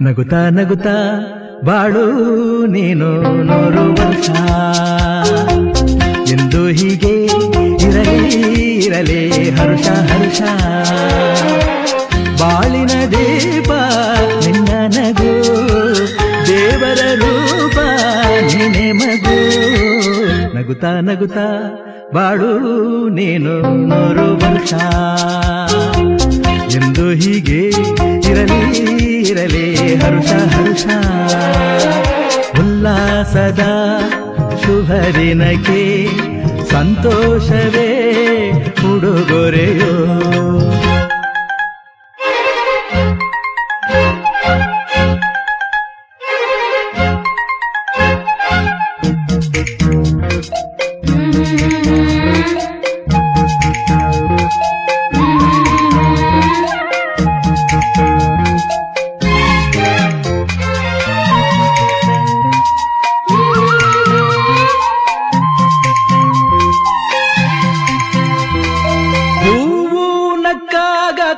ನಗುತ್ತಾ ನಗುತ್ತಾ ಬಾಳು ನೀನು 100 ವರ್ಷ ಎಂದು ಹೀಗೆ ಇರಲಿ ಇರಲಿ ಹರುಷ ಹರುಷ ಬಾಳಿನ ದೀಪ ನಿನ್ನ ನಗು ದೇವರ ರೂಪ ನೀನೆ ಮಗು ನಗುತ್ತಾ ನಗುತ್ತಾ ಬಾಳು ನೀನು 100 ವರ್ಷ ಎಂದು ಹೀಗೆ ಇರಲಿ ಇರಲಿ ಹರುಷ ಹರುಷ ಉಲ್ಲಾಸದ ಶುಭ ದಿನಕ್ಕೆ ಸಂತೋಷವೇ ಉಡುಗೊರೆಯೋ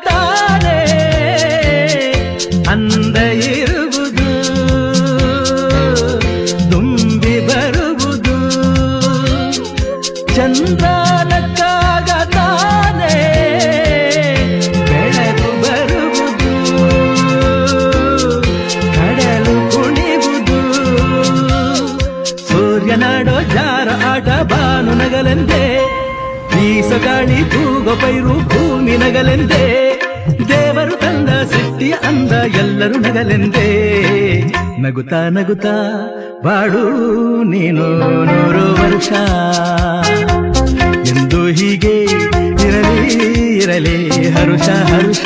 ತಾನೆ ಅಂದ ಇರುವುದು ತುಂಬಿ ಬರುವುದು ಚಂದ್ರನಕ್ಕಾಗ ತಾನೆ ಬೆಳಕು ಬರುವುದು ಕಡಲು ಕುಣಿವುದು ಸೂರ್ಯನಾಡೋ ಜಾರ ಆಟ ಬಾನು ನಗಲೆಂದೇ ಬೀಸ ಗಾಳಿ ತೂಗೋ ಪೈರು ಭೂಮಿ ನಗಲೆಂದೇ ದೇವರು ತಂದ ಸೃಷ್ಟಿಯ ಅಂದ ಎಲ್ಲರೂ ನಗಲೆಂದೇ ನಗುತ್ತಾ ನಗುತ್ತಾ ಬಾಳು ನೀನು 100 ವರ್ಷ ಎಂದು ಹೀಗೆ ಇರಲಿ ಇರಲಿ ಹರುಷ ಹರುಷ